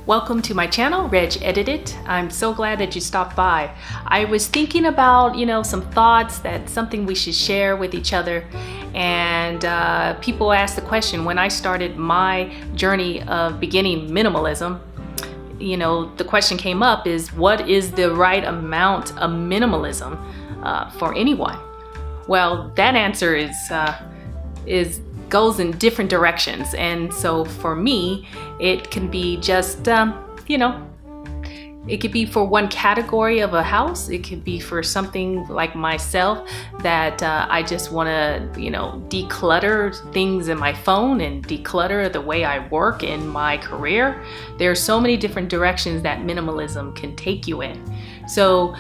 Welcome to my channel, Reg Edited. I'm so glad that you stopped by. I was thinking about, some thoughts, that something we should share with each other. And people asked the question when I started my journey of beginning minimalism. The question came up is, what is the right amount of minimalism for anyone? Well, that answer goes in different directions. And so for me, it can be just, it could be for one category of a house. It could be for something like myself that I just want to, declutter things in my phone and declutter the way I work in my career. There are so many different directions that minimalism can take you in. So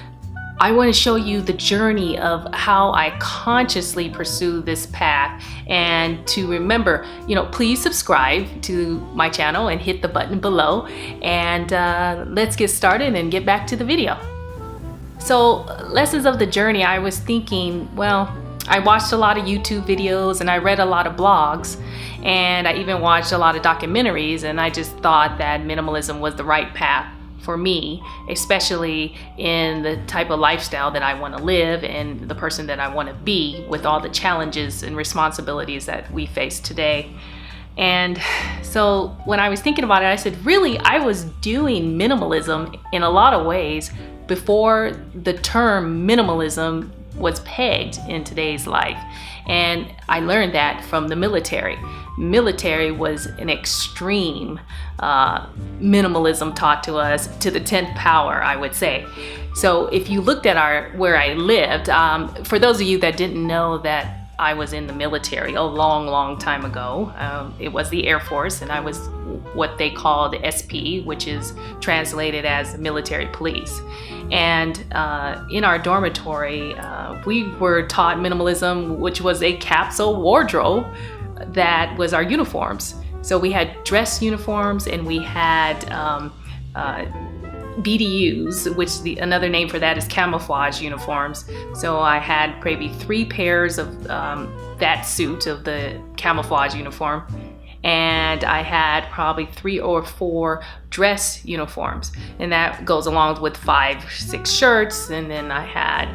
I want to show you the journey of how I consciously pursue this path, and to remember, please subscribe to my channel and hit the button below, and let's get started and get back to the video. So, lessons of the journey, I was thinking, I watched a lot of YouTube videos and I read a lot of blogs, and I even watched a lot of documentaries, and I just thought that minimalism was the right path for me, especially in the type of lifestyle that I want to live and the person that I want to be, with all the challenges and responsibilities that we face today. And so when I was thinking about it, I said, really, I was doing minimalism in a lot of ways before the term minimalism was pegged in today's life. And I learned that from the military. Military was an extreme minimalism taught to us to the 10th power, I would say. So if you looked at where I lived, for those of you that didn't know that I was in the military a long time ago, it was the Air Force, and I was what they call the SP, which is translated as military police. And in our dormitory, we were taught minimalism, which was a capsule wardrobe that was our uniforms. So we had dress uniforms, and we had BDUs, which another name for that is camouflage uniforms. So I had maybe 3 pairs of that suit of the camouflage uniform, and I had probably 3 or 4 dress uniforms, and that goes along with 5-6 shirts. And then I had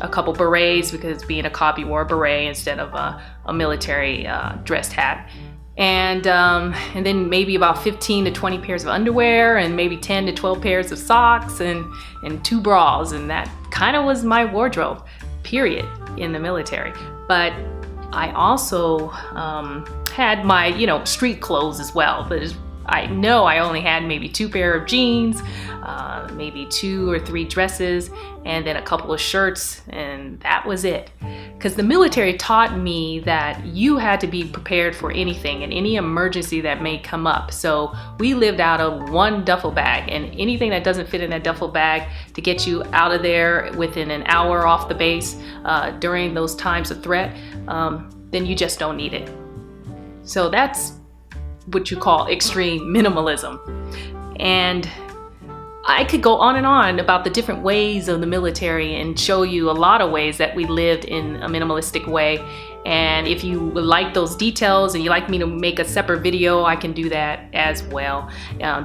a couple berets, because being a cop you wore a beret instead of a military dressed hat. And then maybe about 15 to 20 pairs of underwear, and maybe 10 to 12 pairs of socks, and 2 bras. And that kind of was my wardrobe, period, in the military. But I also had my, street clothes as well. But I know I only had maybe 2 pair of jeans, maybe 2 or 3 dresses, and then a couple of shirts, and that was it. Because the military taught me that you had to be prepared for anything and any emergency that may come up. So we lived out of one duffel bag, and anything that doesn't fit in that duffel bag to get you out of there within an hour off the base during those times of threat, then you just don't need it. So that's what you call extreme minimalism. And I could go on and on about the different ways of the military and show you a lot of ways that we lived in a minimalistic way. And if you would like those details and you'd like me to make a separate video, I can do that as well.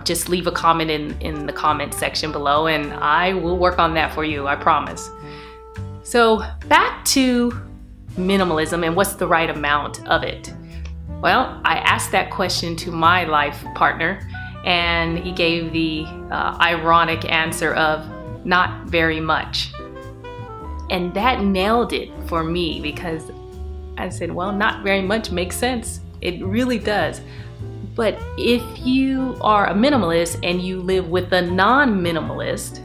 Just leave a comment in the comment section below, and I will work on that for you, I promise. So back to minimalism and what's the right amount of it. Well, I asked that question to my life partner, and he gave the ironic answer of not very much. And that nailed it for me, because I said, well, not very much makes sense. It really does. But if you are a minimalist and you live with a non-minimalist,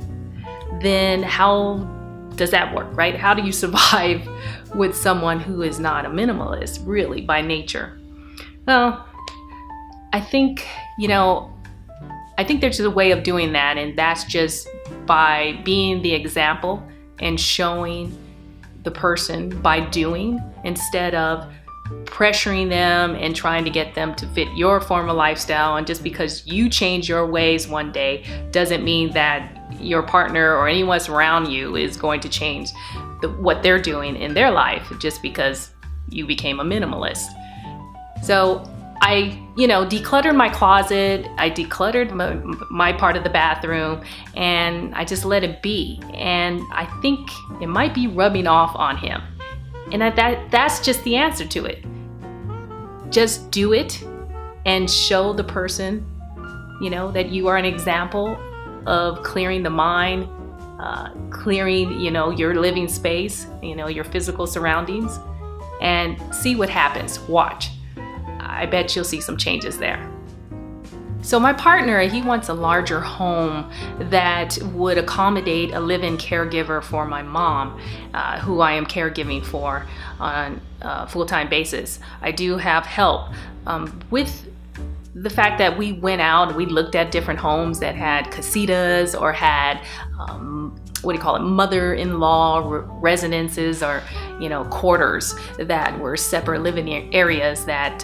then how does that work, right? How do you survive with someone who is not a minimalist, really, by nature? Well, I think there's a way of doing that, and that's just by being the example and showing the person by doing, instead of pressuring them and trying to get them to fit your form of lifestyle. And just because you change your ways one day doesn't mean that your partner or anyone around you is going to change what they're doing in their life just because you became a minimalist. So I, decluttered my closet. I decluttered my part of the bathroom, and I just let it be. And I think it might be rubbing off on him. And that's just the answer to it. Just do it and show the person, that you are an example of clearing the mind, clearing, your living space, your physical surroundings, and see what happens. Watch. I bet you'll see some changes there. So my partner, he wants a larger home that would accommodate a live-in caregiver for my mom, who I am caregiving for on a full-time basis. I do have help with the fact that we went out, we looked at different homes that had casitas or had mother-in-law residences, or quarters that were separate living areas that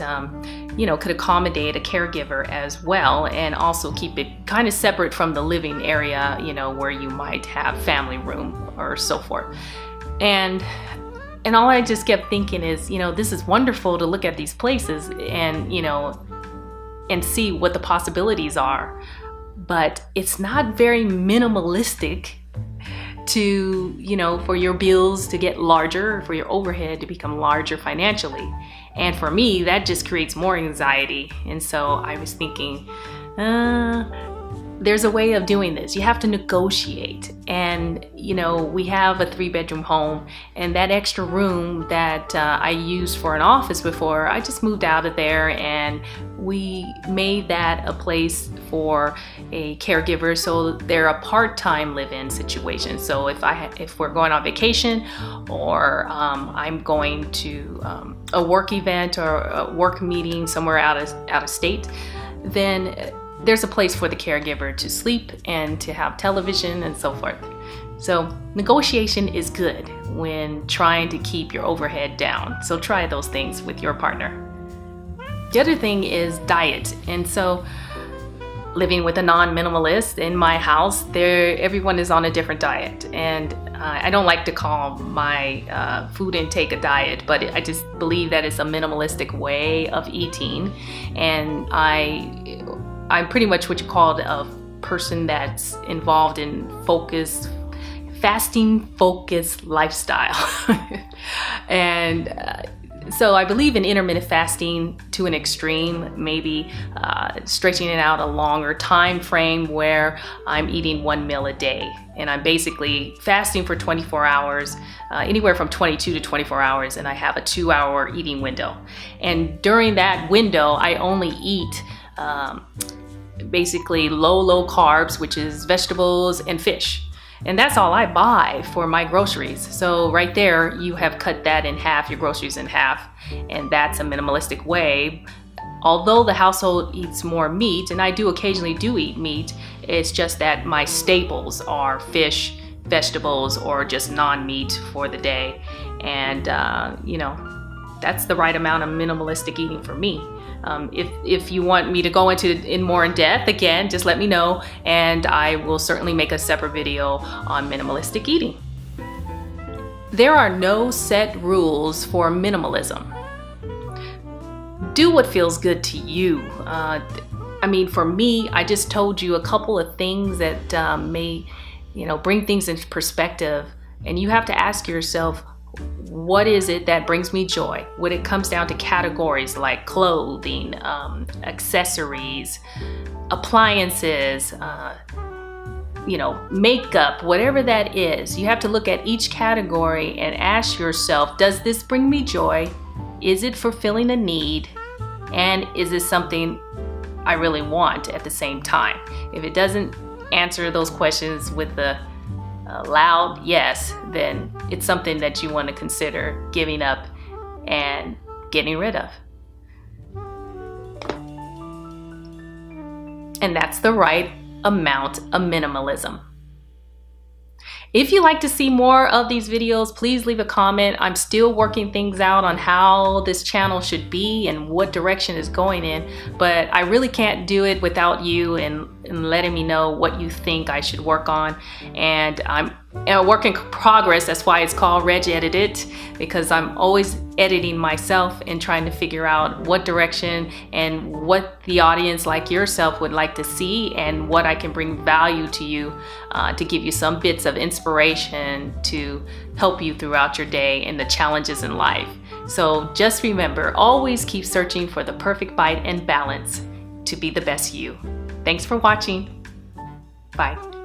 could accommodate a caregiver as well, and also keep it kind of separate from the living area, where you might have family room or so forth. And all I just kept thinking is, this is wonderful to look at these places and see what the possibilities are, but it's not very minimalistic to, for your bills to get larger, for your overhead to become larger financially. And for me, that just creates more anxiety. And so I was thinking, there's a way of doing this. You have to negotiate. And, we have a 3-bedroom home, and that extra room that I used for an office before, I just moved out of there, and we made that a place for a caregiver. So they're a part-time live-in situation. So if we're going on vacation, or I'm going to a work event or a work meeting somewhere out of state, then there's a place for the caregiver to sleep and to have television and so forth. So negotiation is good when trying to keep your overhead down. So try those things with your partner. The other thing is diet. And so living with a non-minimalist in my house, everyone is on a different diet. And I don't like to call my food intake a diet, but I just believe that it's a minimalistic way of eating. And I'm pretty much what you call a person that's involved in fasting focused lifestyle. And so I believe in intermittent fasting to an extreme, maybe stretching it out a longer time frame where I'm eating 1 meal a day. And I'm basically fasting for 24 hours, anywhere from 22 to 24 hours, and I have a 2-hour eating window. And during that window, I only eat basically low carbs, which is vegetables and fish. And that's all I buy for my groceries. So right there, you have cut that in half, your groceries in half. And that's a minimalistic way. Although the household eats more meat, and I do occasionally eat meat, it's just that my staples are fish, vegetables, or just non-meat for the day. And, that's the right amount of minimalistic eating for me. If you want me to go in more in depth, again, just let me know, and I will certainly make a separate video on minimalistic eating. There are no set rules for minimalism. Do what feels good to you. For me, I just told you a couple of things that may, bring things into perspective, and you have to ask yourself, what is it that brings me joy? When it comes down to categories like clothing, accessories, appliances, makeup, whatever that is, you have to look at each category and ask yourself, does this bring me joy? Is it fulfilling a need? And is this something I really want at the same time? If it doesn't answer those questions with the loud yes, then it's something that you want to consider giving up and getting rid of. And that's the right amount of minimalism. If you'd like to see more of these videos, please leave a comment. I'm still working things out on how this channel should be and what direction it's going in, but I really can't do it without you and letting me know what you think I should work on. And I'm a work in progress. That's why it's called Reg Edited, because I'm always editing myself and trying to figure out what direction and what the audience like yourself would like to see, and what I can bring value to you to give you some bits of inspiration to help you throughout your day and the challenges in life. So just remember, always keep searching for the perfect bite and balance to be the best you. Thanks for watching. Bye.